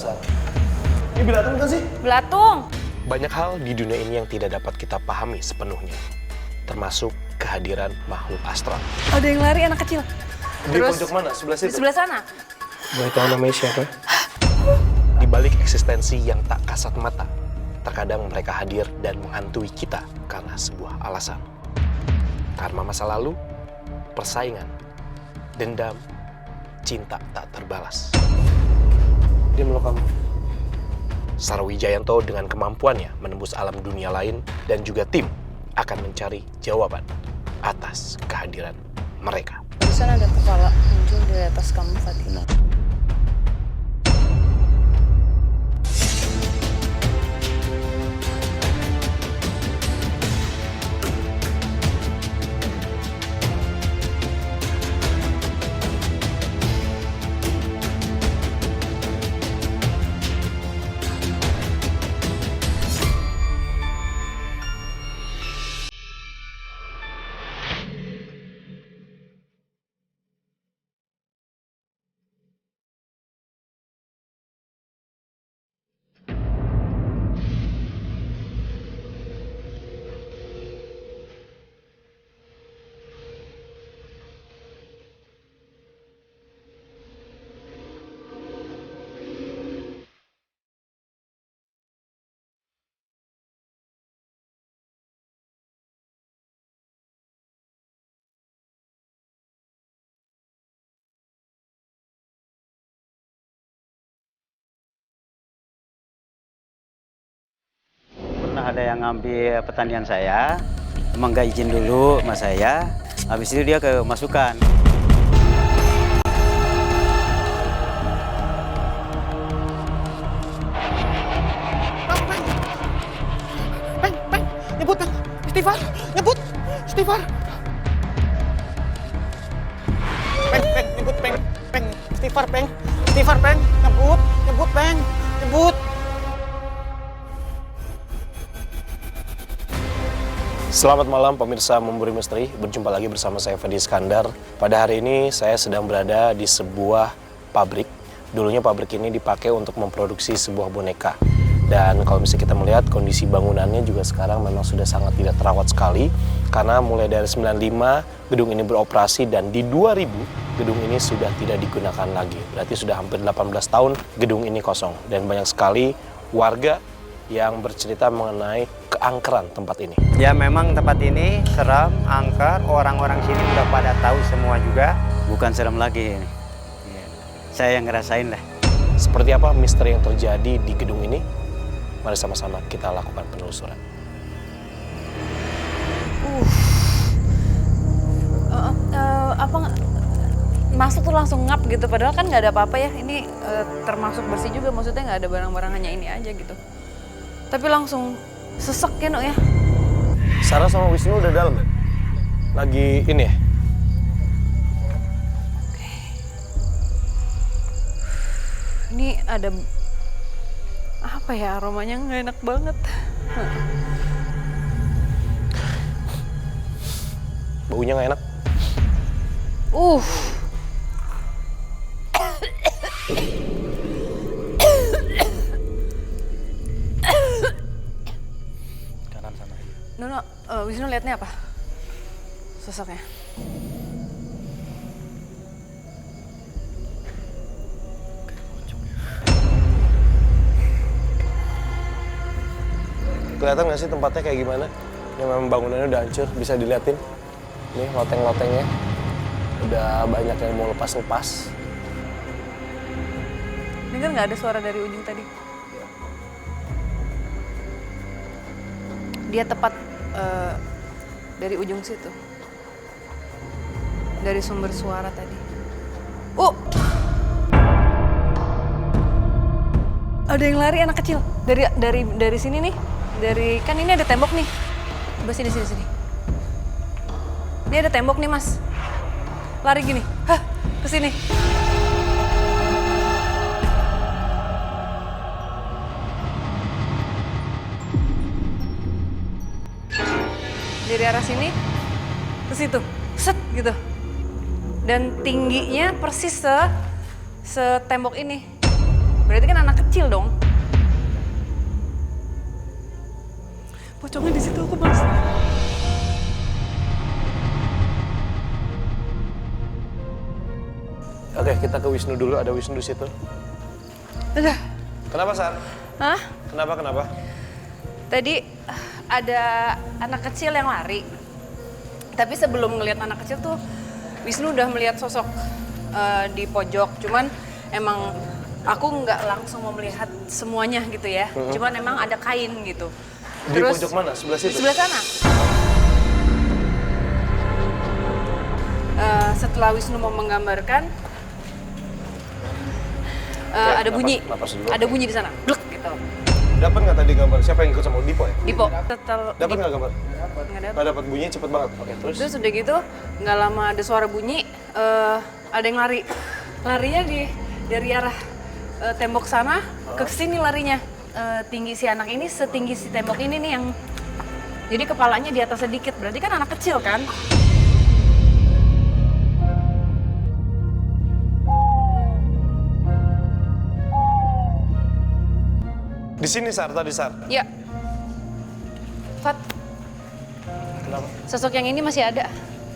Ini belatung kan sih? Belatung. Banyak hal di dunia ini yang tidak dapat kita pahami sepenuhnya, termasuk kehadiran makhluk astral. Ada yang lari anak kecil. Di pojok mana? Sebelah Di situ? sebelah sana. Boleh tahu namanya siapa? Di balik eksistensi yang tak kasat mata, terkadang mereka hadir dan menghantui kita karena sebuah alasan. Karma masa lalu, persaingan, dendam, cinta tak terbalas. Dia meluk kamu. Sarwijayanto dengan kemampuannya menembus alam dunia lain dan juga tim akan mencari jawaban atas kehadiran mereka. Barusan ada kepala muncul di atas kamu, Fatima. Ada yang ngambil pertanian saya, emang nggak izin dulu sama saya, habis itu dia kemasukan. Peng, nyebut Peng, istighfar, nyebut, istighfar. Nyebut Peng, istighfar Peng, nyebut Peng, nyebut. Selamat malam pemirsa Memburi Misteri, berjumpa lagi bersama saya Fadi Iskandar. Pada hari ini saya sedang berada di sebuah pabrik. Dulunya pabrik ini dipakai untuk memproduksi sebuah boneka. Dan kalau misalnya kita melihat kondisi bangunannya juga sekarang memang sudah sangat tidak terawat sekali. Karena mulai dari 95 gedung ini beroperasi dan di 2000 gedung ini sudah tidak digunakan lagi. Berarti sudah hampir 18 tahun gedung ini kosong. Dan banyak sekali warga yang bercerita mengenai keangkeran tempat ini. Ya memang tempat ini seram, angker, orang-orang sini udah pada tahu semua juga. Bukan seram lagi ini. Saya yang ngerasain lah. Seperti apa misteri yang terjadi di gedung ini? Mari sama-sama kita lakukan penelusuran. Masuk tuh langsung ngap gitu, padahal kan nggak ada apa-apa ya. Ini termasuk bersih juga, maksudnya nggak ada barang-barang, hanya ini aja gitu. Tapi langsung sesek ya, Nuk ya. Sarah sama Wisnu udah dalam ya? Lagi ini ya? Ini ada apa ya, aromanya nggak enak banget. Baunya nggak enak? Kanan sana aja. Nono, Wisnu liatnya apa? Sosoknya. Kelihatan nggak sih tempatnya kayak gimana? Yang memang bangunannya udah hancur, bisa diliatin. Nih loteng-lotengnya. Udah banyak yang mau lepas-lepas. Dengar nggak ada suara dari ujung tadi? Dia tepat dari ujung situ. Dari sumber suara tadi. Ada yang lari anak kecil. Dari sini nih. Kan ini ada tembok nih. Coba sini. Ini ada tembok nih, Mas. Lari gini. Ke sini. Dari arah sini ke situ. Set gitu. Dan tingginya persis setembok ini. Berarti kan anak kecil dong. Pocongnya di situ aku Mas. Oke, kita ke Wisnu dulu. Ada Wisnu di situ. Udah. Kenapa, Sar? Hah? Kenapa? Tadi ada anak kecil yang lari. Tapi sebelum ngelihat anak kecil tuh Wisnu udah melihat sosok di pojok. Cuman emang aku nggak langsung mau melihat semuanya gitu ya. Cuman emang ada kain gitu. Di pojok mana? Sebelah situ? Sebelah sana. Setelah Wisnu mau menggambarkan, ada bunyi. napas dulu. Ada bunyi di sana. Blek gitu. Dapat nggak tadi gambar? Siapa yang ikut sama Dipo ya? Dipo. Dapat nggak gambar? Nggak dapet. Nggak dapat bunyinya cepet banget. Oke, terus? Terus udah gitu, nggak lama ada suara bunyi, ada yang lari. Larinya dari arah tembok sana ke sini larinya. Tinggi si anak ini setinggi si tembok ini nih yang... Jadi kepalanya di atas sedikit, berarti kan anak kecil kan? Di sini, Sar, tadi, Sar. Ya. Fat, Kenapa? sosok yang ini masih ada,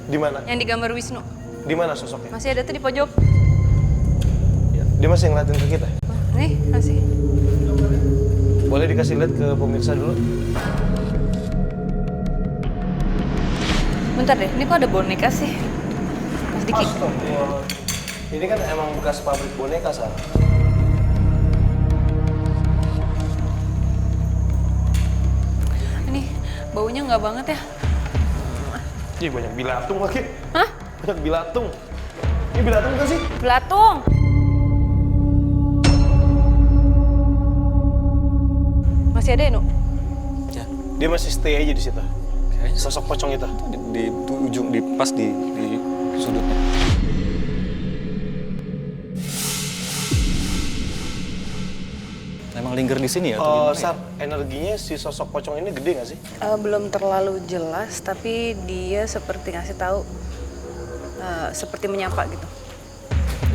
Di mana? yang digambar Wisnu. Di mana sosoknya? Masih ada tuh di pojok. Dia masih ngeliatin ke kita. Nih, masih. Boleh dikasih lihat ke pemirsa dulu? Bentar deh, ini kok ada boneka sih? Mas Diki. Astagfirullah. Ini kan emang bekas pabrik boneka, Sar. Ini baunya nggak banget ya? Ih, banyak bilatung lagi. Hah? Banyak bilatung. Ini bilatung kan sih? Belatung. Masih ada ya, Nu? Ya, Dia masih stay aja di situ. kayaknya Sosok pocong itu. di ujung, pas di sudutnya. Emang linger di sini ya? atau gimana ya? Sar, energinya si sosok pocong ini gede nggak sih? Belum terlalu jelas, tapi dia seperti ngasih tahu, seperti menyapa gitu.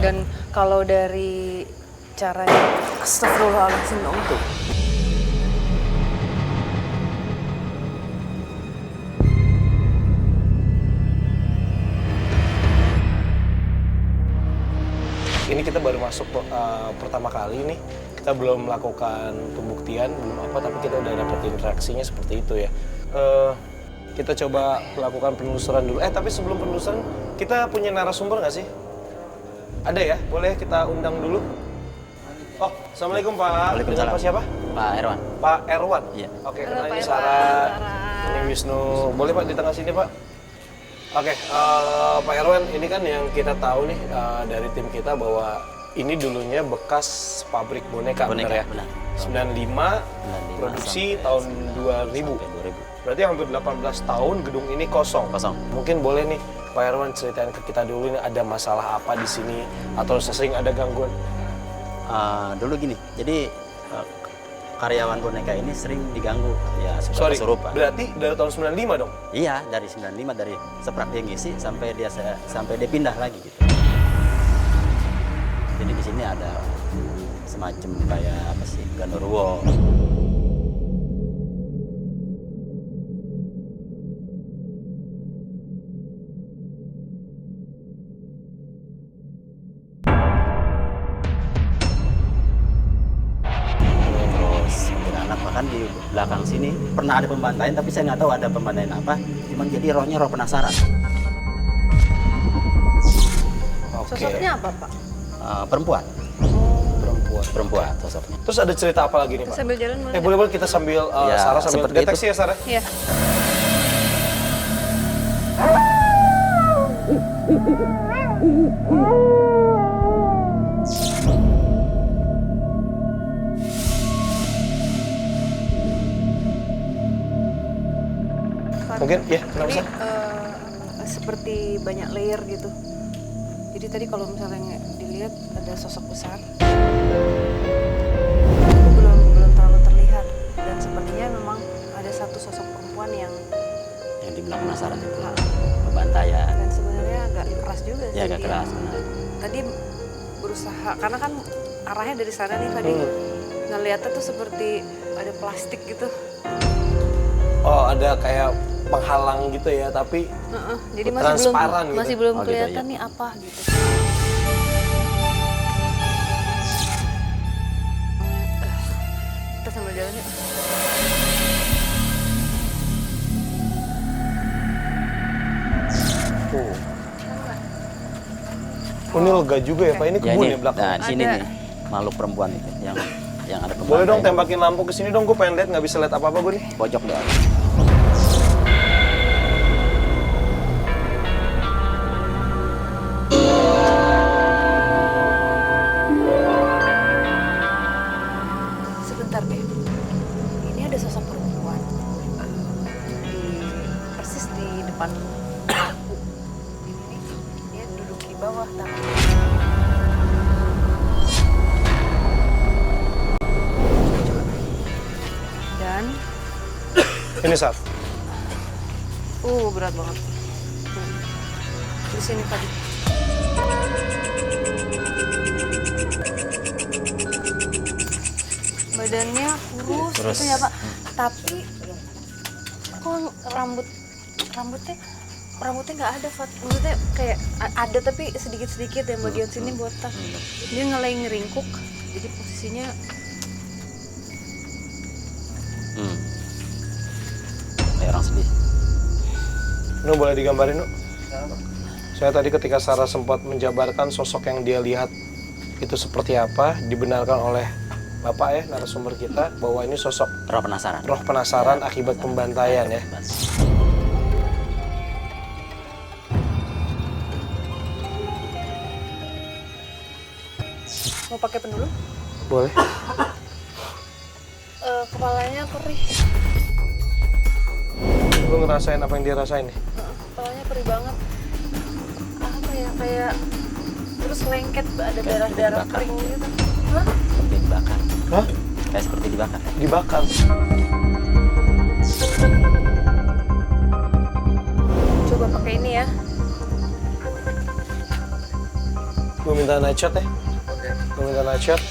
Dan kalau dari caranya, astagfirullahaladzim dong. Ini kita baru masuk pertama kali nih. Kita belum melakukan pembuktian, belum apa, tapi kita udah dapetin reaksinya seperti itu ya. Kita coba melakukan penelusuran dulu. Tapi sebelum penelusuran, kita punya narasumber nggak sih? Ada ya? Boleh kita undang dulu? Oh, Assalamualaikum Pak. Waalaikumsalam. Dengan Pak siapa? Pak Erwan. Pak Erwan? Iya. Oke, Halo, kenalin Pak Sarah. Erwan. Ini Wisnu. Boleh Pak di tengah sini Pak? Oke, Pak Erwan, ini kan yang kita tahu nih dari tim kita bahwa ini dulunya bekas pabrik boneka, benar ya? Benar. 95, produksi tahun 2000. Sampai 2000. Berarti hampir 18 tahun gedung ini kosong. Kosong. Mungkin boleh nih Pak Erwan ceritain ke kita dulu ini ada masalah apa di sini atau sesering ada gangguan. Dulu gini, jadi karyawan boneka ini sering diganggu ya Sorry, kesurupan. berarti dari tahun 95 dong? Iya, dari 95 dari seprak dia ngisi sampai dia pindah lagi gitu. Jadi di sini ada semacam kayak apa sih, Gandorwo. Terus anak bahkan di belakang sini pernah ada pembantaian, tapi saya nggak tahu ada pembantaian apa. Cuman jadi rohnya roh penasaran. Oke. Sosoknya apa, Pak? Perempuan. Perempuan sosoknya. Terus ada cerita apa lagi nih Pak? Sambil jalan boleh? Boleh kita sambil Ya, Sarah sambil seperti deteksi itu. ya Sarah? Iya. Mungkin ya, kenapa Ini Sar? seperti banyak layer gitu. Jadi tadi kalau misalnya dilihat ada sosok besar, itu belum terlalu terlihat. Dan sepertinya memang ada satu sosok perempuan yang dibilang penasaran itu pembantaian. dan sebenarnya agak keras juga sih. Ya agak keras benar. Tadi berusaha karena kan arahnya dari sana nih tadi. ngeliatnya tuh seperti ada plastik gitu. Oh, ada kayak penghalang gitu ya, tapi Jadi transparan gitu. masih belum Oh, gitu, kelihatan iya. nih apa gitu. Kita sambil jalan yuk. Oh, ini lega juga ya Pak, ini kebun ya belakang. Nah, di sini Ada. nih makhluk perempuan itu yang ada Boleh dong pembantai. tembakin lampu ke sini dong, gue pengen lihat, nggak bisa lihat apa-apa gue nih. Pojok doang. Sebentar deh. Ini ada sosok perempuan. Persis di depan aku. Ini dia duduk di bawah tangan. Dan Ini Saf. berat banget. Di sini tadi. Badannya kurus gitu ya Pak. Tapi kok rambutnya nggak ada Fat. Maksudnya kayak ada tapi sedikit-sedikit yang bagian sini botak. Dia ngelay ngeringkuk. Jadi posisinya Kayak orang sedih. Nu boleh digambarin, Nu? Saya tadi ketika Sarah sempat menjabarkan sosok yang dia lihat itu seperti apa, dibenarkan oleh Bapak ya, narasumber kita, bahwa ini sosok Roh penasaran. roh penasaran akibat pembantaian ya. mau pakai penulung. Boleh. Kepalanya perih. Lu ngerasain apa yang dia rasain nih? Kepalanya perih banget. Apa ya, kayak terus lengket, ada darah-darah dibakar. kering gitu. Hah? Seperti dibakar. Hah? Kayak seperti dibakar. Dibakar. Coba pakai ini ya. Gue minta night shot ya. Gue minta night shot.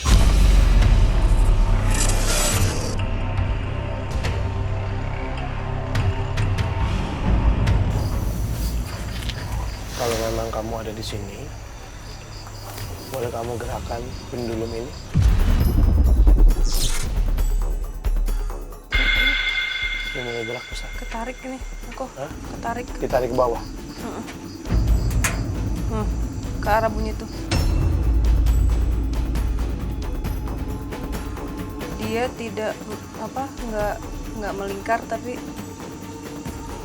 Kalau memang kamu ada di sini, boleh kamu gerakan pendulum ini. Ini mau gerak besar. Ketarik ini, aku. Hah? Ketarik. Ditarik ke bawah. Ke arah bunyi tuh. Dia tidak nggak melingkar tapi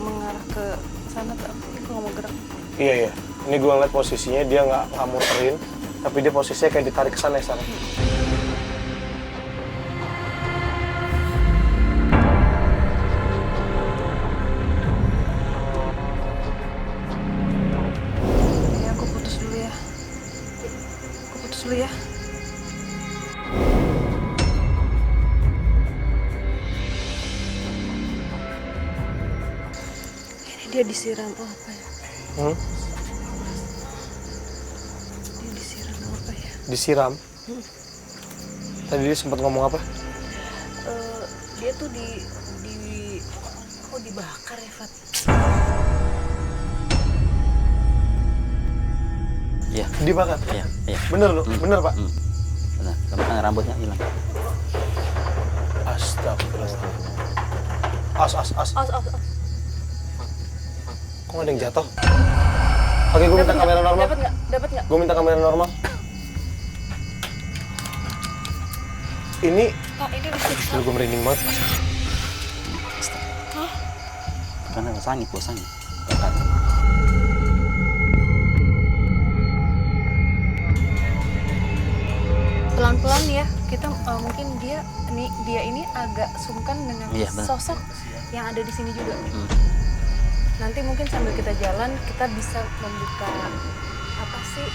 mengarah ke sana tuh. Aku nggak mau gerak. Iya iya. Ini gue ngeliat posisinya dia nggak muterin, tapi dia posisinya kayak ditarik ke sana ya Sarah. Ya, aku putus dulu ya. Aku putus dulu ya. Ini dia disiram apa ya? Hmm? Dia disiram apa ya? Disiram. Tadi dia sempat ngomong apa? Dia tuh kok dibakar ya, Fat? Iya. Dibakar. Iya, iya. Bener loh, bener Pak. Benar. Karena rambutnya hilang. Astagfirullah. As. Os. Kok ada yang jatuh? Oke, gue minta kamera normal. Dapat nggak? Dapat nggak? Gue minta kamera normal. Ini, Pak, ini disiksa. aduh gue merinding banget. Karena sangit, sangit. Bakar. Pelan-pelan ya, kita mungkin dia ini agak sungkan dengan Iya, benar. sosok yang ada di sini juga. Nanti mungkin sambil kita jalan, kita bisa membuka apa sih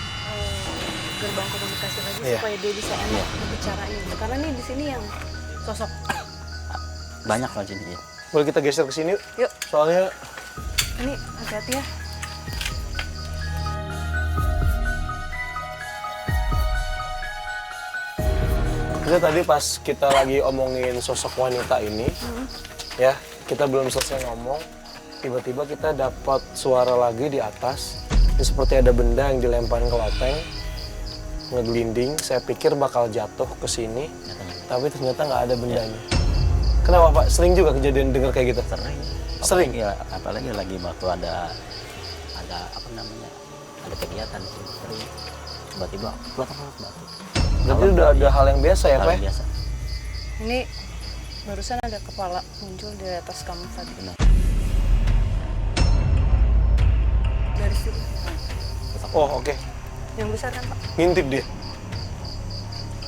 gerbang komunikasi lagi Iya. supaya dia bisa enak berbicaranya gitu. Karena nih di sini yang sosok. Banyak lah sini. Ya. Boleh kita geser ke sini yuk? Yuk, Soalnya ini hati-hati ya. Itu tadi pas kita lagi omongin sosok wanita ini, ya kita belum selesai ngomong, tiba-tiba kita dapat suara lagi di atas. Ini seperti ada benda yang dilempar ke loteng, ngegelinding. Saya pikir bakal jatuh ke sini, tapi ternyata nggak ada bendanya. Kenapa Pak? Sering juga kejadian dengar kayak gitu? Sering? Ya, apalagi lagi waktu ada apa namanya, ada kegiatan sih, sering tiba-tiba batu. Berarti udah ada hal yang biasa ya Hal Pak? yang biasa. Ini barusan ada kepala muncul di atas kamu tadi. Benar. Dari situ. Oh oke, Yang besar kan Pak? ngintip dia.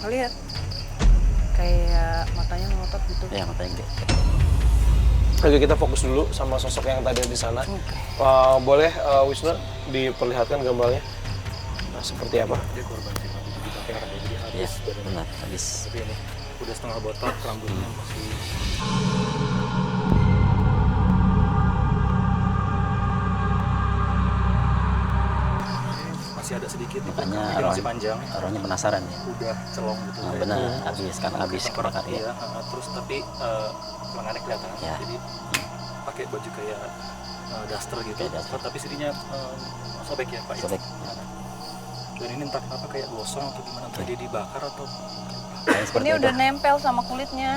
Lihat. Kayak matanya ngotot gitu. Ya matanya gede. Oke, kita fokus dulu sama sosok yang tadi di sana. Boleh Wisnu diperlihatkan gambarnya? Nah, seperti apa? Dia korban sih, Pak. Dibakar, jadi Ya, habis badannya. benar habis. Tapi ini udah setengah botak, rambutnya masih masih ada sedikit, Makanya tapi masih panjang. orangnya penasaran ya. Udah celong gitu. Nah, benar habis kan habis kebakar ya. Iya, terus tapi lengannya kelihatan. Ya. Jadi pakai baju kayak daster gitu. Kayak daster. Tapi sirinya sobek ya Pak. ya? Sobek. Dan ini entah kenapa kayak gosong atau gimana, entah dia dibakar atau Kayak seperti Ini itu. udah nempel sama kulitnya.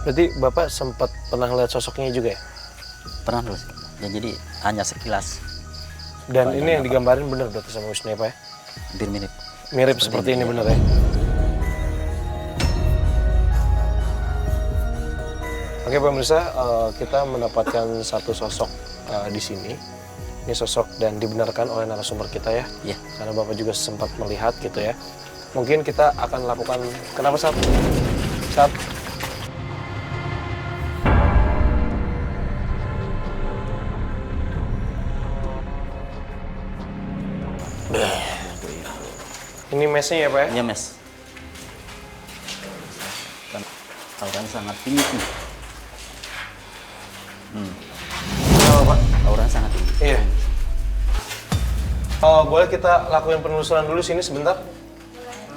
Berarti Bapak sempat pernah lihat sosoknya juga ya? Pernah terus. Dan jadi hanya sekilas, Dan ini yang digambarin bener berarti sama Wisnu ya Pak ya? hampir mirip. Mirip seperti ini bener ya? Oke pemirsa, kita mendapatkan satu sosok di sini. Ini sosok dan dibenarkan oleh narasumber kita ya. Iya. Karena Bapak juga sempat melihat gitu ya. Mungkin kita akan lakukan, kenapa Sat? Sat? Ini mesnya ya Pak ya? Iya mes. Kan auranya sangat tinggi nih. Kenapa Pak? Auranya sangat tinggi. Iya. Boleh kita lakuin penelusuran dulu sini sebentar?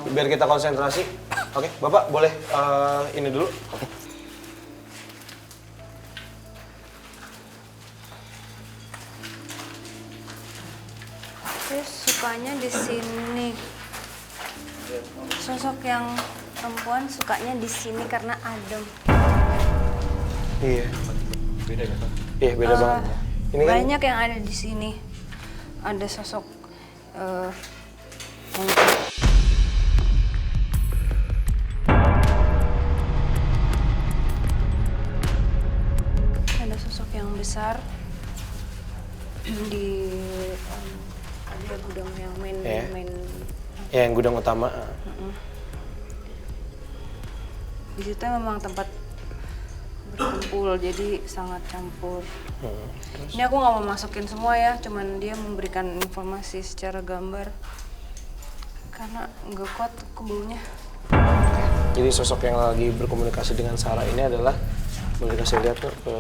Biar kita konsentrasi. Oke, Bapak boleh ini dulu. Oke. Terus sukanya di sini. Sosok yang perempuan sukanya di sini karena adem. Iya. beda ya Pak. Iya, beda banget. Ini kan Banyak yang ada di sini. Ada sosok yang ada sosok yang besar di ada gudang yang main Iya. main ya yang gudang utama. di situ memang tempat berkumpul, jadi sangat campur. Ini aku nggak mau masukin semua ya, cuman dia memberikan informasi secara gambar karena nggak kuat kebaunya. Jadi sosok yang lagi berkomunikasi dengan Sarah ini adalah, boleh kasih lihat tuh ke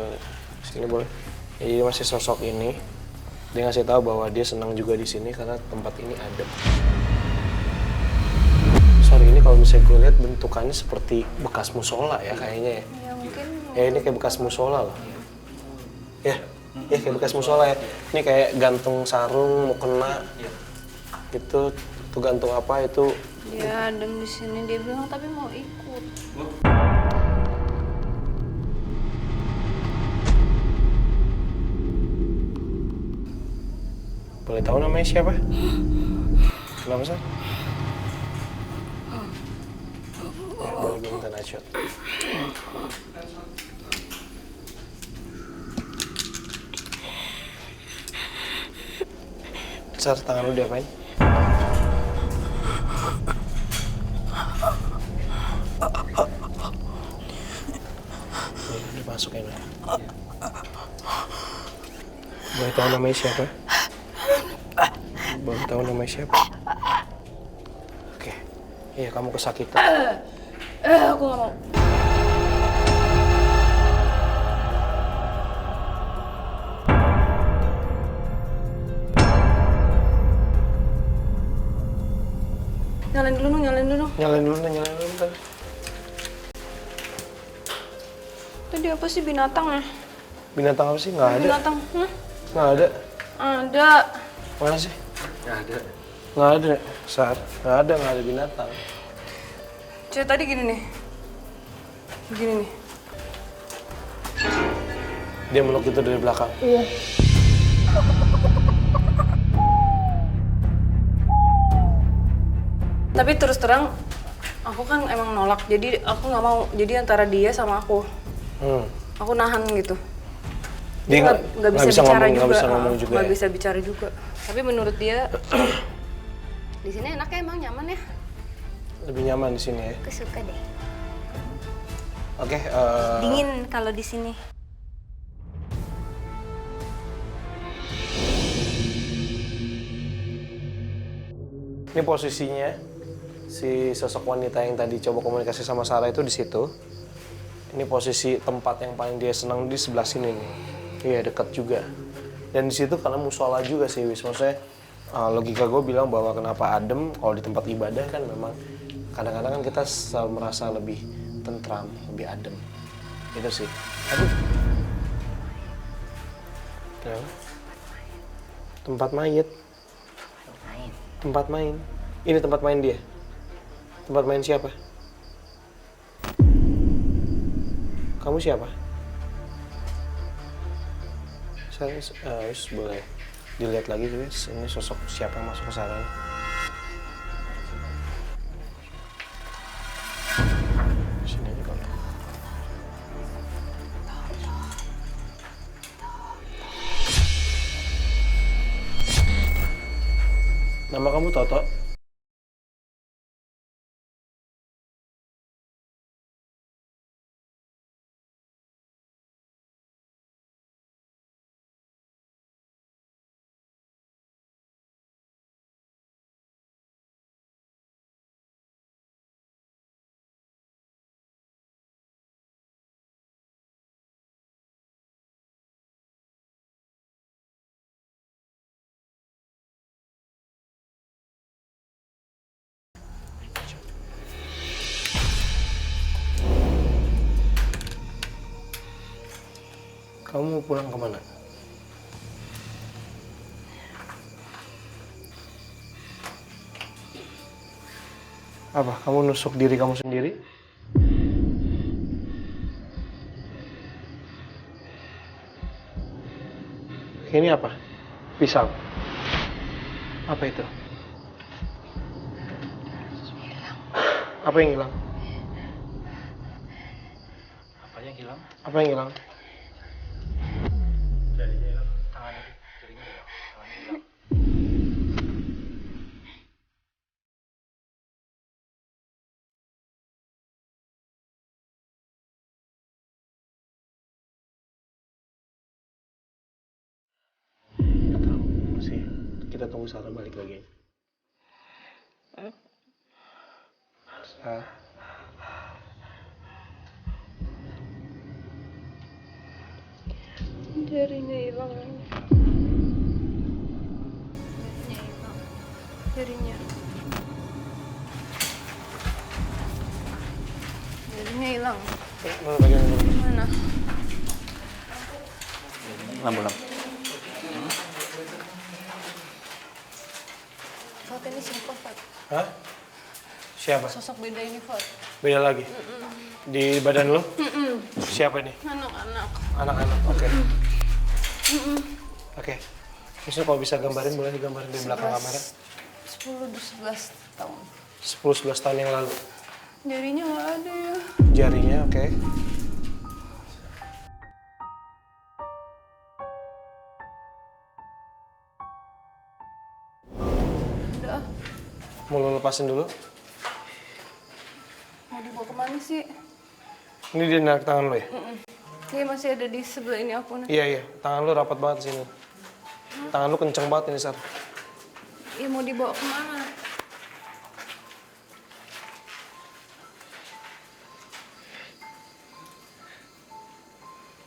sini boleh. Jadi masih sosok ini, dia ngasih tahu bahwa dia senang juga di sini karena tempat ini adem. Sorry, ini kalau misalnya gue lihat bentukannya seperti bekas musola ya kayaknya ya. Ya mungkin Ya ini kayak bekas musola loh. Ya, ya kayak bekas musola ya. Ini kayak gantung sarung mau kena. Itu tuh gantung apa itu? dia adem di sini, dia bilang tapi mau ikut. Boleh tahu namanya siapa? Kenapa sih? Ya, boleh gue minta night shot. Sar, tangan lu diapain? Ini dimasukin ya. Boleh tahu namanya siapa? Boleh tahu namanya siapa? Oke. Iya, kamu kesakitan. Aku nggak mau. Nyalain dulu, Nyalain dulu, nyalain dulu bentar. Tadi apa sih binatang ya? Binatang apa sih? Nggak ada. Binatang, Nggak ada. Ada. Mana sih? Nggak ada. Nggak ada, Sar. Nggak ada binatang. Cek tadi gini nih. Gini nih. Dia meluk itu dari belakang. Iya. Tapi terus terang, aku kan emang nolak. Jadi aku nggak mau. Jadi antara dia sama aku. Aku nahan gitu. Dia nggak bisa bicara juga. Nggak bisa ngomong juga. Nggak bisa bicara juga. Tapi menurut dia, di sini enaknya emang nyaman ya. Lebih nyaman di sini ya. Aku suka deh. Oke. Dingin kalau di sini. Ini posisinya si sosok wanita yang tadi coba komunikasi sama Sarah itu di situ. Ini posisi tempat yang paling dia senang di sebelah sini nih. Iya, dekat juga. Dan di situ karena musola juga sih, Wis. Maksudnya logika gue bilang bahwa kenapa adem kalau di tempat ibadah kan memang kadang-kadang kan kita selalu merasa lebih tentram, lebih adem. Itu sih. Aduh. Kenapa? Tempat mayat. Tempat main. Ini tempat main dia. Tempat main siapa? Kamu siapa? Saya boleh dilihat lagi, guys. Ini sosok siapa yang masuk ke sana? Sini aja kalau. Nama kamu Toto? Kamu mau pulang kemana? Apa? Kamu nusuk diri kamu sendiri? Ini apa? Pisau. Apa itu? Apa yang hilang? Apa yang hilang? Apa yang hilang? Jarinya hilang, tangannya, jarinya hilang, tangannya hilang. Nggak tahu. Masih kita tunggu Sarah balik lagi. Sarah. Jarinya hilang. Jarinya. Jarinya hilang. Mana bagian dulu? Mana? Lampu-lampu. Fat ini siapa, Fat? Hah? Siapa? Sosok beda ini, Fat. Beda lagi? Di badan lo? Siapa ini? Anak-anak. Anak-anak, oke. Oke. Maksudnya kalau bisa gambarin, boleh digambarin di belakang kamera? 10-11 tahun. 10-11 tahun yang lalu. Jarinya nggak ada ya. Jarinya, oke. Udah. Mau lo lepasin dulu? Mau dibawa kemana sih? Ini dia narik tangan lo ya? Iya masih ada di sebelah ini aku nih. Iya, iya. Tangan lo rapat banget sini. Tangan lo kenceng banget ini, Sar. Iya mau dibawa kemana?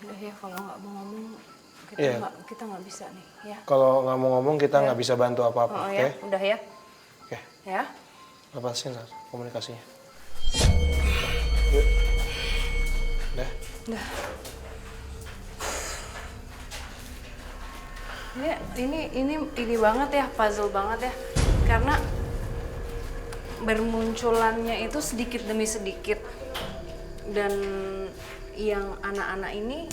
Udah ya kalau nggak mau ngomong Iya. kita nggak bisa nih ya. Kalau nggak mau ngomong, kita nggak bisa bantu apa-apa, Oh oke? ya, udah ya. Oke. Ya. Lepasin Sar, komunikasinya. Yuk. Udah. Udah. Ini banget ya, puzzle banget ya. Karena bermunculannya itu sedikit demi sedikit. Dan yang anak-anak ini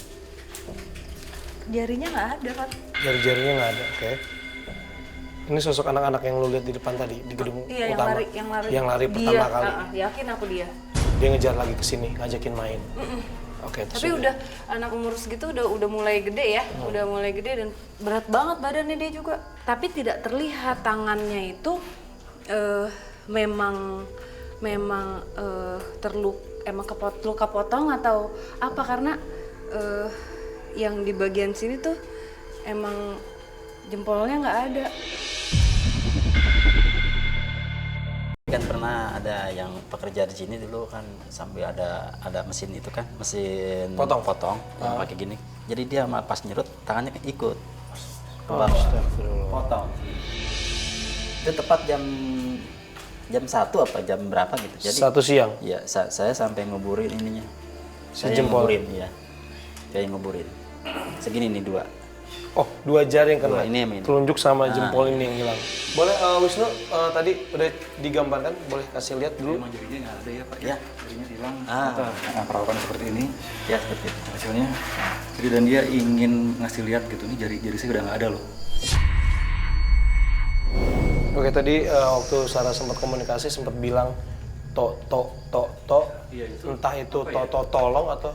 jarinya nggak ada kan? Jari-jarinya nggak ada, oke. Ini sosok anak-anak yang lu lihat di depan tadi, di gedung Iya, utama. yang lari pertama kali. Yakin aku dia. Dia ngejar lagi ke sini, ngajakin main. Oke, terus Tapi udah anak umur segitu udah mulai gede ya, udah mulai gede dan berat banget badannya dia juga. Tapi tidak terlihat tangannya itu memang luka potong atau apa karena yang di bagian sini tuh emang jempolnya nggak ada. Kan pernah ada yang pekerja di sini dulu kan sampai ada mesin itu kan, mesin potong yang pakai gini. Jadi dia pas nyerut tangannya ikut. Potong. Itu tepat jam 1 apa jam berapa gitu. Jadi 1 siang. Iya, saya sampai nguburin ininya. Saya Sejempol. nguburin, iya. Saya nguburin. Segini nih 2. Oh, 2 jari yang kena. Dua, ini yang ini. Telunjuk sama jempol ini yang hilang. Boleh Wisnu, tadi udah digambarkan, boleh kasih lihat dulu. Emang jarinya nggak ada ya Pak? Ya. Jarinya hilang. Ah. Nah, perawakan seperti ini. Ya seperti itu. Hasilnya. Jadi dan dia ingin ngasih lihat gitu, nih jari saya udah nggak ada loh. Oke, tadi waktu Sarah sempat komunikasi sempat bilang to. Iya, itu. Entah itu to tolong atau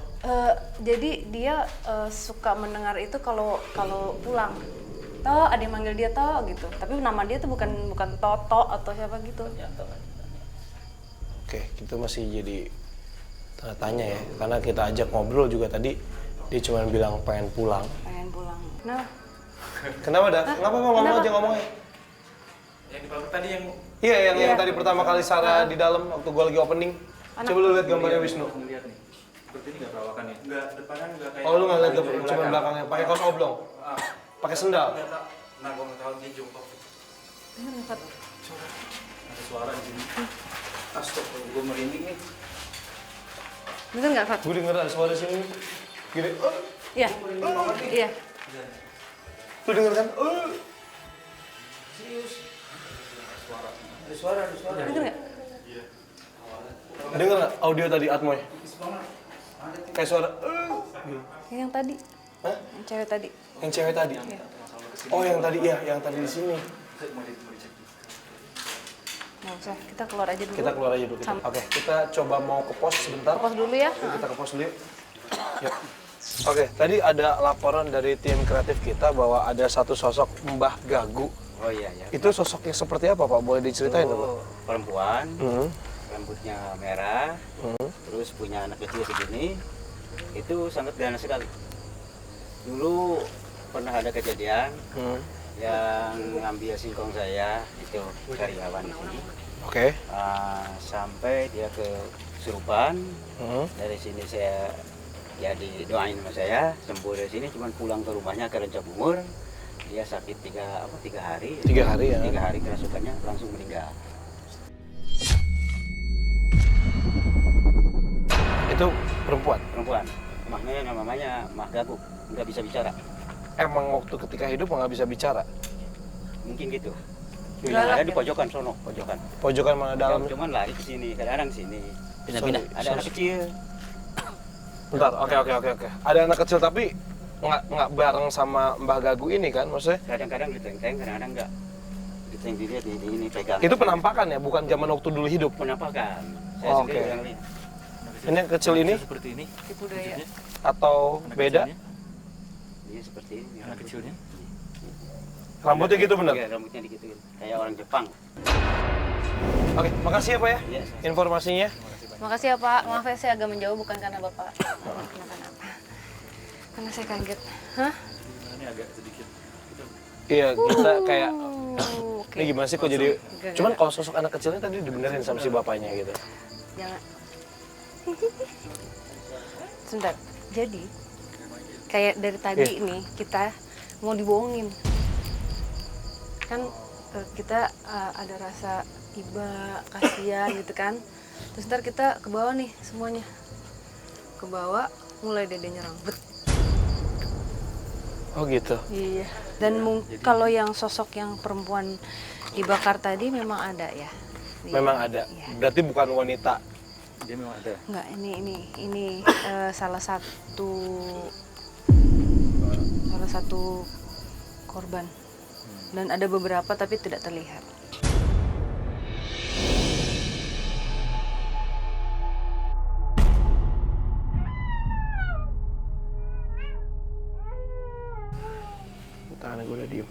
Jadi dia suka mendengar itu kalau pulang. Toh, ada yang manggil dia Toh gitu. Tapi nama dia tuh bukan Toto atau siapa gitu. oke, kita masih jadi tanda tanya ya. Karena kita ajak ngobrol juga tadi dia cuma bilang pengen pulang. Pengen pulang. Nah, Kenapa dah? Nggak apa-apa, ngomong aja ngomongnya. Yang di pabrik tadi yang Iya, yang tadi pertama kali Sarah di dalam waktu gua lagi opening. Coba lu lihat gambarnya Wisnu. ngeliat nih. Seperti ini nggak perawakan ya? Nggak, depannya nggak kayak. Oh, lu nggak lihat cuma belakangnya, pakai kaos oblong, pakai sendal. Nah, gua nggak tahu dia jongkok. bener nggak, Fat? Ada suara di sini. Astagfirullah, gua merinding nih. Bener nggak, Fat? Gue denger ada suara sini, gini. Iya. Iya. Lu denger kan? Bener nggak? Denger nggak audio tadi Atmoy? Kayak suara. Yang tadi. Hah? Yang cewek tadi. Yang cewek tadi. Oh, yang tadi ya, yang tadi di sini. Nggak usah, kita keluar aja dulu. Kita keluar aja dulu. Oke, kita coba mau ke pos sebentar. Pos dulu ya. Yuk, kita ke pos dulu yuk. Yuk. Oke, tadi ada laporan dari tim kreatif kita bahwa ada satu sosok Mbah Gagu. Oh iya, iya. Itu sosoknya seperti apa, Pak? Boleh diceritain Itu Pak? perempuan, Hmm. rambutnya merah, terus punya anak kecil segini. Itu sangat ganas sekali. Dulu pernah ada kejadian yang ngambil singkong saya, itu karyawan di sini. Oke. Sampai dia ke Surupan. Dari sini saya ya didoain sama saya sembuh dari sini, cuman pulang ke rumahnya ke Ranca Bungur. Dia sakit 3 hari. 3 hari ya. 3 hari kerasukannya langsung meninggal. Itu perempuan. Perempuan. Namanya Mah Gagu, nggak bisa bicara. Emang waktu ketika hidup nggak bisa bicara. Mungkin gitu. Galak Ada di gitu. pojokan sono, pojokan. Pojokan mana dalam? Cuman lari ke sini, kadang-kadang sini. Pindah-pindah. Ada anak kecil. Bentar, oke. Ada anak kecil tapi nggak bareng sama Mbah Gagu ini kan, maksudnya? Kadang-kadang diteng-teng, kadang-kadang enggak. Diteng dilihat di ini pegang. Itu penampakan ya, bukan zaman waktu dulu hidup. penampakan. Saya Oke. sendiri yang lihat. Ini yang kecil ini Seperti ini. Tipu daya. atau Anak beda? kecilnya. Dia seperti ini. Anak kecilnya. Rambutnya gitu bener? Iya, rambutnya digituin. Kayak orang Jepang. Oke, makasih ya Pak ya Iya, informasinya. Makasih ya Pak, maaf ya saya agak menjauh bukan karena Bapak kenapa-napa. Karena saya kaget. Hah? Ini agak sedikit. Itu Iya, kita kayak Oke. ini gimana sih kok jadi Enggak. cuman kalau sosok anak kecilnya tadi dibenerin sama si bapaknya gitu. Jangan. Sebentar. Jadi kayak dari tadi nih kita mau dibohongin. Kan kita ada rasa iba, kasihan gitu kan. Terus ntar kita ke bawah nih semuanya. Ke bawah, mulai dia nyerang. Bet. Oh gitu. Iya. Dan kalau yang sosok yang perempuan dibakar tadi memang ada ya? Memang ada. Iya. Berarti bukan wanita. Dia memang ada. Enggak, ini salah satu korban. Dan ada beberapa tapi tidak terlihat. Tangan gue udah diem.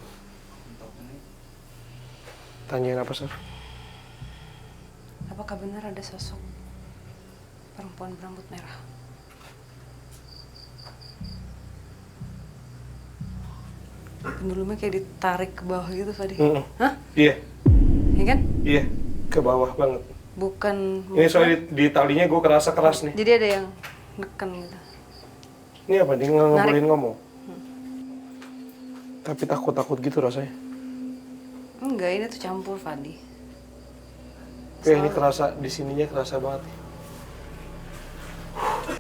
Tanyain apa, Sar? Apakah benar ada sosok perempuan berambut merah? Pendulumnya kayak ditarik ke bawah gitu, Fadi. Hah? Iya, Iya kan? iya. Ke bawah banget. Bukan. Ini soalnya di talinya gue kerasa keras nih. Jadi ada yang neken gitu. Ini apa? Dia nggak ngebolehin ngomong. Tapi takut-takut gitu rasanya. Enggak, ini tuh campur, Fadi. Kayak ini kerasa, di sininya kerasa banget nih.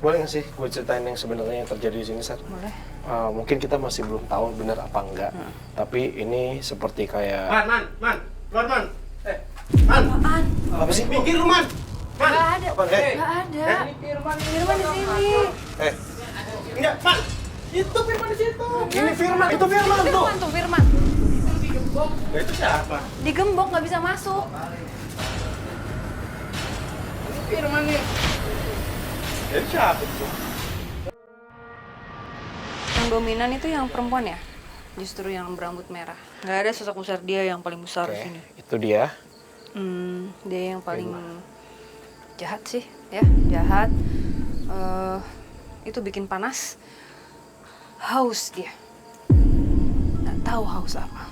Boleh nggak sih gue ceritain yang sebenarnya yang terjadi di sini, Sar? Boleh. Mungkin kita masih belum tahu benar apa enggak. Tapi ini seperti kayak... Man, keluar man. Apaan? Apa sih? Pinggir lu man. Gak ada. Apa? Gak ada. Firman di sini. Enggak, man. Itu Firman di situ. Ini Firman, itu Firman tuh. Firman tuh, Firman. Nah, itu siapa? Digembok nggak bisa masuk. Firman nih. Itu siapa tuh? Yang dominan itu yang perempuan ya? Justru yang berambut merah. Nggak ada sosok besar, dia yang paling besar di Oke, sini. itu dia. Dia yang paling jahat sih, ya, jahat. Itu bikin panas. Haus dia. Nggak tahu haus apa.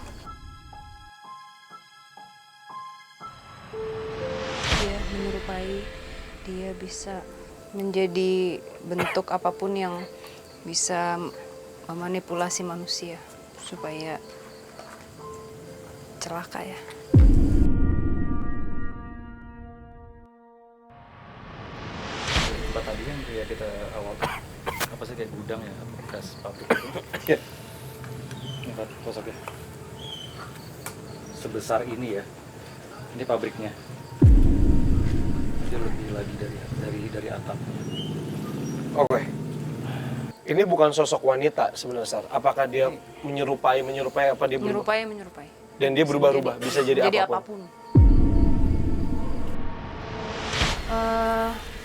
Dia menyerupai, dia bisa menjadi bentuk apapun yang bisa memanipulasi manusia supaya celaka ya. Tempat tadi kan kayak kita awal apa sih kayak gudang ya bekas pabrik itu. Ya. Tempat sosoknya sebesar ini ya. Ini pabriknya. Dia lebih lagi dari atap. Oke. Ini bukan sosok wanita sebenarnya, Sar. Apakah dia menyerupai apa dia berubah? Menyerupai. Dan dia berubah-ubah, bisa jadi apapun.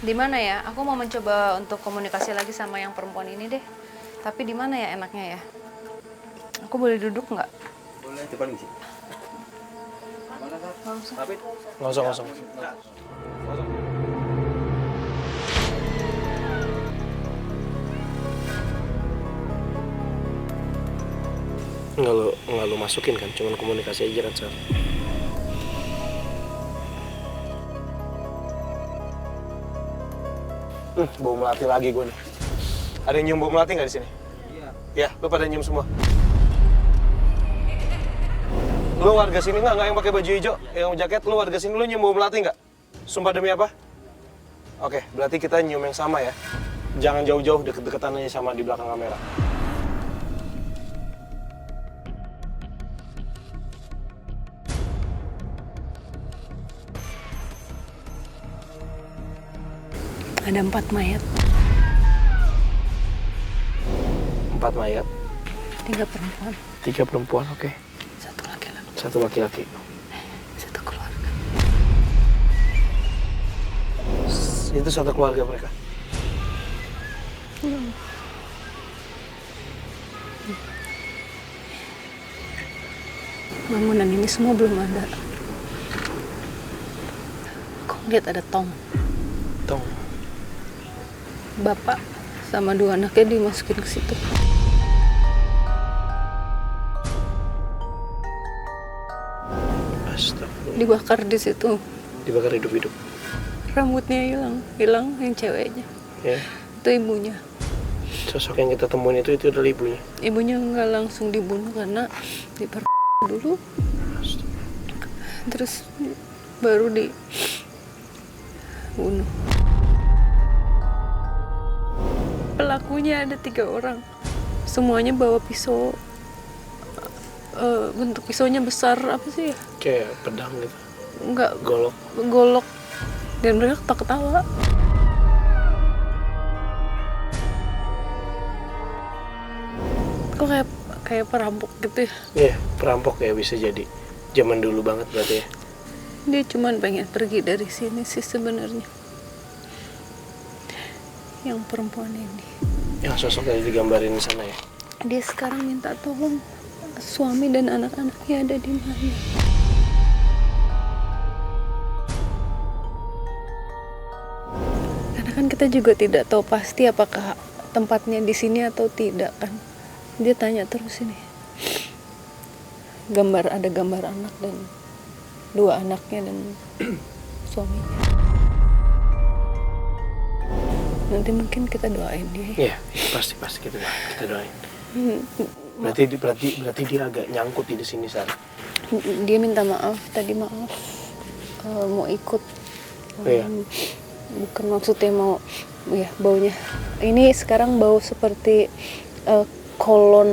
Di mana ya? Aku mau mencoba untuk komunikasi lagi sama yang perempuan ini deh. Tapi di mana ya enaknya ya? Aku boleh duduk nggak? Boleh, depan sih. Nggak usah. Nggak lu masukin kan, cuman komunikasi aja kan, Sar. Bau melati lagi gue nih. Ada yang nyium bau melati nggak di sini? Iya. Ya, lu pada nyium semua. Lu warga sini nggak yang pakai baju hijau, yang jaket? Lu warga sini, lu nyium bau melati nggak? Sumpah demi apa? Oke, berarti kita nyium yang sama ya. Jangan jauh-jauh, deket-deketan aja sama di belakang kamera. Ada 4 mayat. 4 mayat, 3 perempuan, 3 perempuan, oke. 1 laki-laki. 1 laki-laki. 1 keluarga. Itu 1 keluarga mereka. Bangunan ini semua belum ada. Kok lihat ada tong. Tong. Bapak sama 2 anaknya dimasukin ke situ. Astagfirullah. Dibakar di situ. Dibakar hidup-hidup. Rambutnya hilang yang ceweknya. Ya. Itu ibunya. Sosok yang kita temuin itu adalah ibunya. Ibunya nggak langsung dibunuh karena dulu. Terus baru dibunuh. Pelakunya ada 3 orang, semuanya bawa pisau. Bentuk pisaunya besar, apa sih ya? Kayak pedang gitu. Enggak, Golok. dan mereka ketawa. Kok kayak perampok gitu ya? Iya, perampok ya bisa jadi. Zaman dulu banget berarti ya. Dia cuman pengen pergi dari sini sih sebenarnya. Yang perempuan ini. Yang sosok tadi digambarin di sana ya. Dia sekarang minta tolong suami dan anak-anaknya ada di mana. Karena kan kita juga tidak tahu pasti apakah tempatnya di sini atau tidak kan. Dia tanya terus ini. Ada gambar anak dan 2 anaknya dan suaminya. Nanti mungkin kita doain dia. Iya, pasti kita doain. Berarti dia agak nyangkut di sini, Sar. Dia minta maaf, tadi maaf. Mau ikut. Iya. Bukan maksudnya mau, ya baunya. Ini sekarang bau seperti kolon,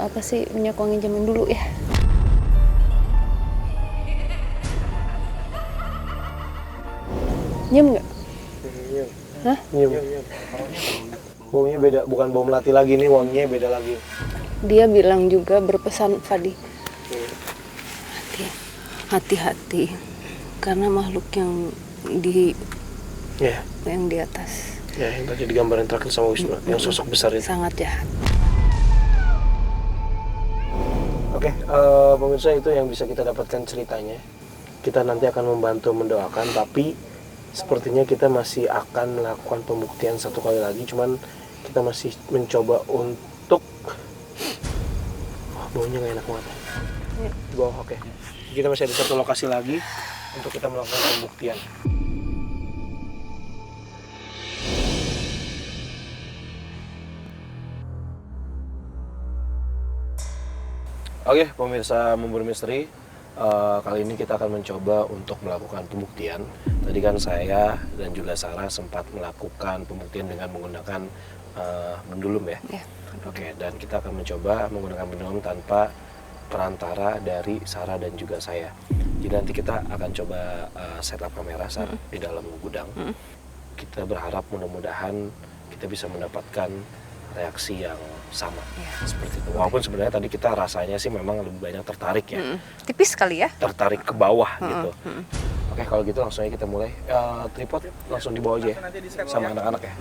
apa sih, minyak wangi zaman dulu ya. Nyium nggak? Hah? Nyium. Baunya beda, bukan bau melati lagi nih, wanginya beda lagi. Dia bilang juga berpesan, Fadi, hati-hati karena makhluk yang di atas Ya, yang tadi digambarin terakhir sama Wisnu, yang sosok besar itu. sangat jahat. Oke, pemirsa, itu yang bisa kita dapatkan ceritanya. Kita nanti akan membantu mendoakan, tapi sepertinya kita masih akan melakukan pembuktian 1 kali lagi, cuman kita masih mencoba untuk baunya nggak enak banget. Di bawah, oke. Kita masih ada 1 lokasi lagi untuk kita melakukan pembuktian. Oke, pemirsa Memburu Misteri, kali ini kita akan mencoba untuk melakukan pembuktian. Tadi kan saya dan juga Sarah sempat melakukan pembuktian dengan menggunakan pendulum ya. Oke, dan kita akan mencoba menggunakan pendulum tanpa perantara dari Sarah dan juga saya. Jadi nanti kita akan coba setup kamera Sarah di dalam gudang. Kita berharap mudah-mudahan kita bisa mendapatkan reaksi yang sama seperti itu. Walaupun sebenarnya tadi kita rasanya sih memang lebih banyak tertarik ya. Tipis kali ya? Tertarik ke bawah gitu. Oke, kalau gitu langsung aja kita mulai. Tripod langsung dibawa aja ya, sama anak-anak ya.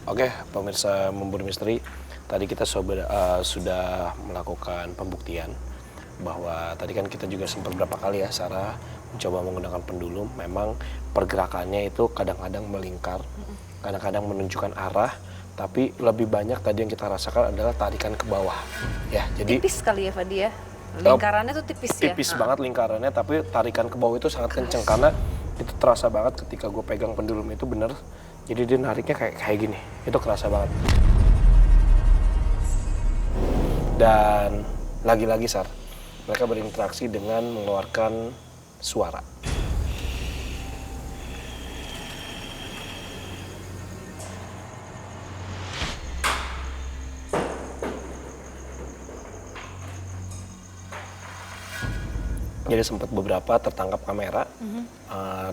Oke, pemirsa Memburu Misteri, tadi kita sudah melakukan pembuktian bahwa tadi kan kita juga sempat berapa kali ya Sarah mencoba menggunakan pendulum. Memang pergerakannya itu kadang-kadang melingkar, kadang-kadang menunjukkan arah, tapi lebih banyak tadi yang kita rasakan adalah tarikan ke bawah. Ya, jadi Tipis kali ya, Fadi ya? Lingkarannya tuh tipis ya? tipis banget lingkarannya, tapi tarikan ke bawah itu sangat kenceng karena itu terasa banget ketika gue pegang pendulum itu bener. Jadi dia nariknya kayak gini, itu kerasa banget. Dan lagi-lagi Sar, Mereka berinteraksi dengan mengeluarkan suara. Jadi sempat beberapa tertangkap kamera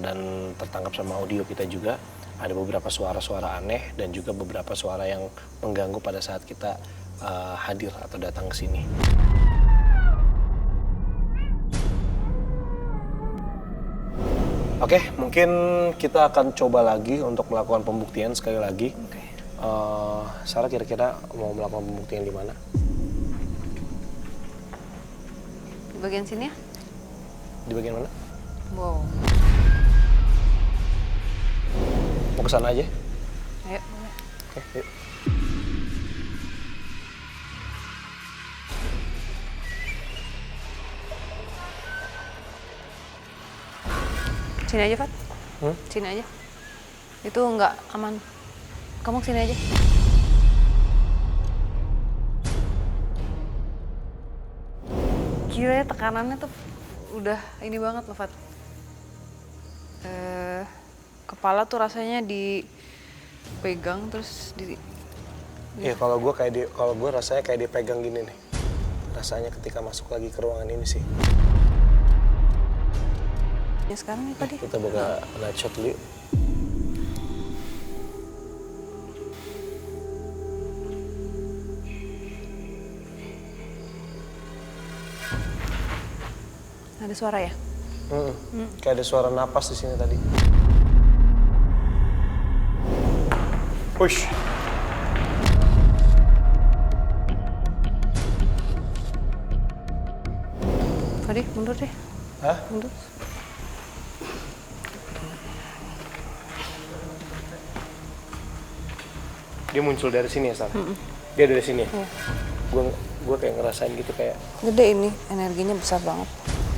dan tertangkap sama audio kita juga. Ada beberapa suara-suara aneh dan juga beberapa suara yang mengganggu pada saat kita hadir atau datang ke sini. Oke, mungkin kita akan coba lagi untuk melakukan pembuktian sekali lagi. Sarah kira-kira mau melakukan pembuktian di mana? Di bagian sini ya? Di bagian mana? Wow. Mau ke sana aja? Ayo. Oke, yuk. Sini aja, Fat. Sini aja. Itu nggak aman. Kamu kesini aja. Gila ya, tekanannya tuh udah ini banget loh, Fat. Kepala tuh rasanya dipegang terus di... Iya, kalau gue rasanya kayak dipegang gini nih. Rasanya ketika masuk lagi ke ruangan ini sih. Ya sekarang ya tadi. Kita bakal night shot dulu yuk. Ada suara ya? Kayak ada suara napas di sini tadi. Push. Tadi mundur deh. Hah? Mundur. Dia muncul dari sini ya, Sar? Dia dari sini ya? Gue kayak ngerasain gitu kayak... Gede ini, energinya besar banget.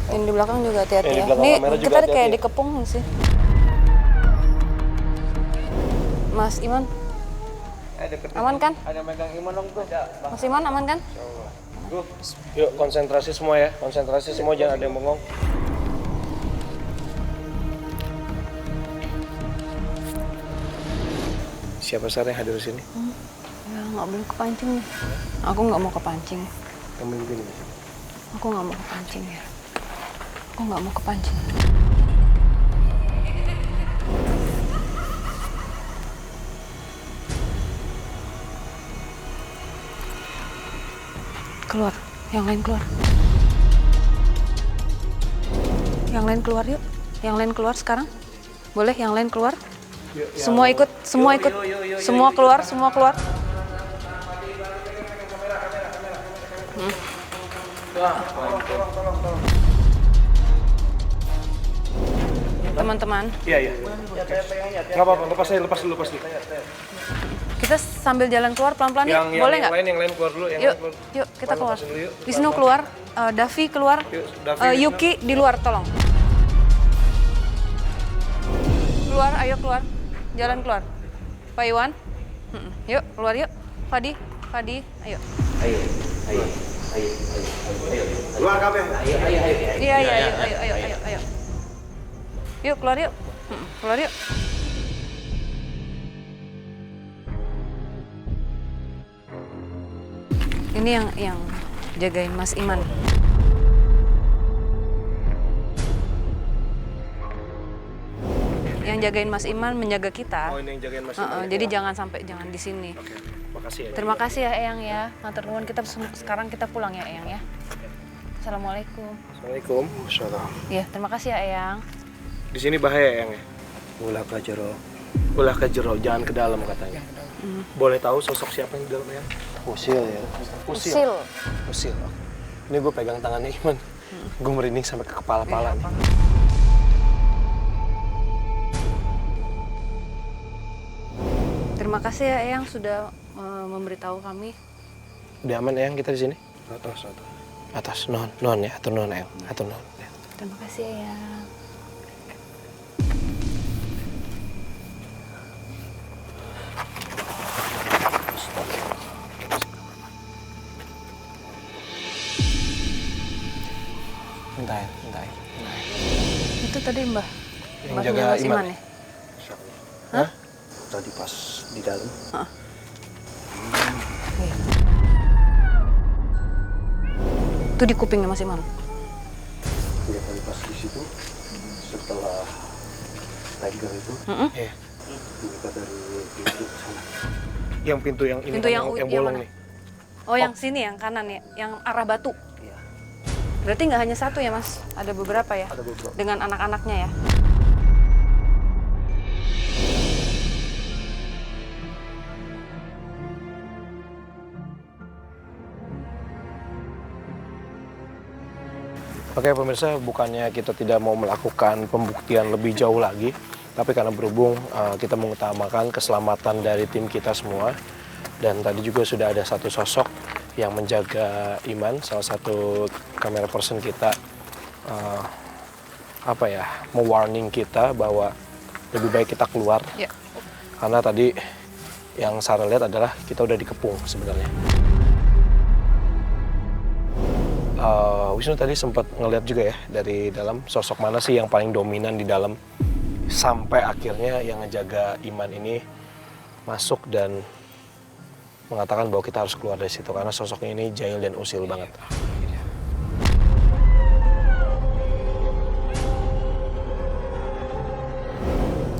Yang di belakang juga hati-hati Yang di ya. belakang Nih kamera juga kita hati-hati kayak ya. dikepung sih. Mas Iman, aman kan? Ada megang Iman dong tuh. Mas Iman aman kan? Yuk, konsentrasi semua ya. Konsentrasi semua, jangan ada yang bengong. Siapa Sar yang hadir di sini? Ya nggak boleh kepancing nih. Aku nggak mau kepancing. Pemimpin. Aku nggak mau kepancing ya. Aku nggak mau kepancing. Keluar, yang lain keluar. Yang lain keluar yuk. Yang lain keluar sekarang. Boleh yang lain keluar? Semua ikut, semua ikut. Semua keluar, semua keluar. Teman-teman, Iya. Nggak apa-apa, lepas dulu. kita sambil jalan keluar pelan-pelan yuk. Boleh nggak? Yang lain keluar dulu. Yuk, yuk kita keluar. Wisnu keluar, Davi keluar, Yuki di luar tolong. Keluar, ayo keluar. Jalan keluar. Pak Iwan, yuk keluar yuk. Fadi, ayo. Keluar kabeh. Iya, ayo. Yuk keluar yuk. Keluar yuk. Ini yang jagain Mas Iman. Yang jagain Mas Iman menjaga kita. Oh, ini yang jagain Mas Iman. Jadi jangan di sini. Oke, makasih ya. Terima kasih ya Eyang ya. Matur nuwun, sekarang kita pulang ya Eyang ya. Assalamualaikum. Assalamualaikum. Waalaikumsalam. Iya, terima kasih ya Eyang. Di sini bahaya yang ya? Ulah ke jero, jangan ke dalam katanya. Boleh tahu sosok siapa yang di dalam ya? Usil ya. Usil. Ini gue pegang tangannya Iman. Gue merinding sampai ke kepala-pala nih. Terima kasih ya Eyang sudah memberitahu kami. Udah aman Eyang kita di sini? Atas. Non ya, atur non Eyang. Atur non. Terima kasih Eyang. itu tadi Mbah? Yang Mbahnya jaga Mas Iman. Iman ya? Hah? Tadi pas di dalam. Itu di kupingnya Mas Iman? Ya tadi pas di situ setelah tiger itu. Iya. Buka dari pintu ke sana. Yang pintu yang ini Pintu kan, yang yang yang bolong mana? nih. Oh, yang sini, yang kanan ya? Yang arah batu? Iya. Berarti nggak hanya satu ya Mas? Ada beberapa ya? Ada beberapa. Dengan anak-anaknya ya? Oke pemirsa, bukannya kita tidak mau melakukan pembuktian lebih jauh lagi, tapi karena berhubung kita mengutamakan keselamatan dari tim kita semua, dan tadi juga sudah ada satu sosok yang menjaga Iman, salah satu kamera person kita, mewarning kita bahwa lebih baik kita keluar, Ya. karena tadi yang Sarah lihat adalah kita udah dikepung sebenarnya. Wisnu tadi sempat ngeliat juga ya dari dalam sosok mana sih yang paling dominan di dalam, sampai akhirnya yang ngejaga Iman ini masuk dan mengatakan bahwa kita harus keluar dari situ karena sosoknya ini jahil dan usil banget.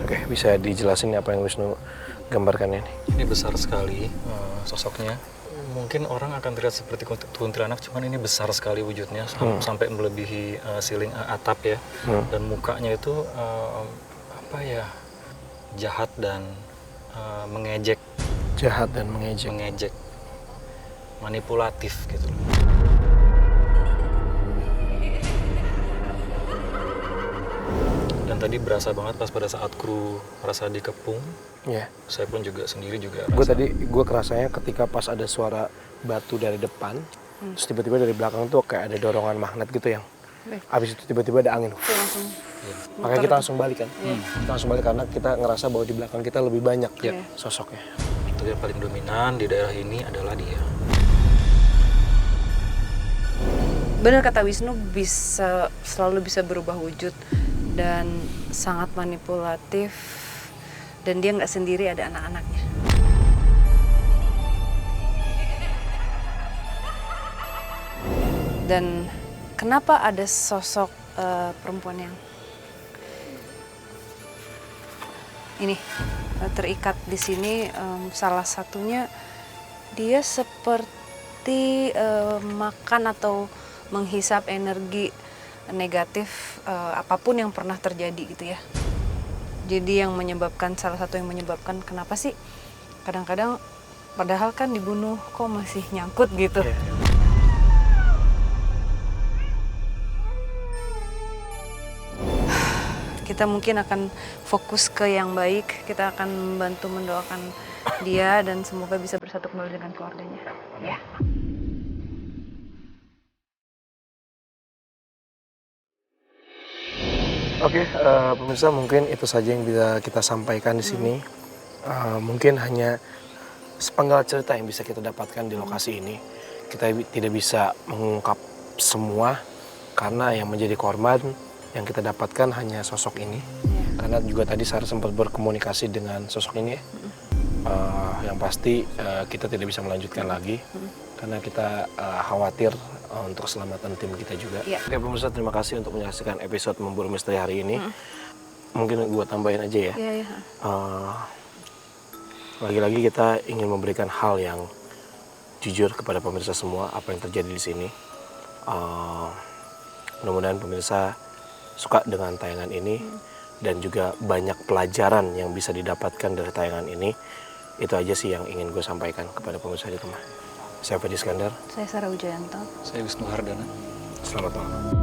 Oke, bisa dijelasin apa yang Wisnu gambarkan ini? Ini besar sekali sosoknya. Mungkin orang akan terlihat seperti kuntilanak, cuman ini besar sekali wujudnya sampai melebihi siling atap ya. Dan mukanya itu jahat dan mengejek. Jahat dan mengejek. Mengejek, manipulatif gitu. Dan tadi berasa banget pas pada saat kru merasa dikepung. Iya. Saya pun juga sendiri juga Gue kerasanya ketika pas ada suara batu dari depan, terus tiba-tiba dari belakang tuh kayak ada dorongan magnet gitu yang, abis itu tiba-tiba ada angin. Makanya kita langsung balik kan. Kita langsung balik karena kita ngerasa bahwa di belakang kita lebih banyak sosoknya. Tapi yang paling dominan di daerah ini adalah dia. Benar kata Wisnu, selalu bisa berubah wujud dan sangat manipulatif, dan dia nggak sendiri, ada anak-anaknya. Dan kenapa ada sosok perempuan yang ini terikat di sini, salah satunya dia seperti makan atau menghisap energi negatif apapun yang pernah terjadi gitu ya. Jadi yang menyebabkan, salah satu yang menyebabkan kenapa sih kadang-kadang padahal kan dibunuh kok masih nyangkut gitu. Kita mungkin akan fokus ke yang baik, kita akan membantu mendoakan dia dan semoga bisa bersatu kembali dengan keluarganya. Ya. Oke, pemirsa, mungkin itu saja yang bisa kita sampaikan di sini. Mungkin hanya sepenggal cerita yang bisa kita dapatkan di lokasi ini. Kita tidak bisa mengungkap semua karena yang menjadi korban yang kita dapatkan hanya sosok ini. Karena juga tadi Sarah sempat berkomunikasi dengan sosok ini ya. Yang pasti kita tidak bisa melanjutkan lagi karena kita khawatir untuk keselamatan tim kita juga. Oke pemirsa, terima kasih untuk menyaksikan episode Memburu Misteri hari ini. Mungkin gue tambahin aja ya. Lagi-lagi kita ingin memberikan hal yang jujur kepada pemirsa semua apa yang terjadi di sini. Mudah-mudahan pemirsa suka dengan tayangan ini dan juga banyak pelajaran yang bisa didapatkan dari tayangan ini. Itu aja sih yang ingin gue sampaikan kepada pemirsa di rumah. Saya Fedy Iskandar. Saya Sarah Wijayanto. Saya Wisnu Hardana. Selamat malam.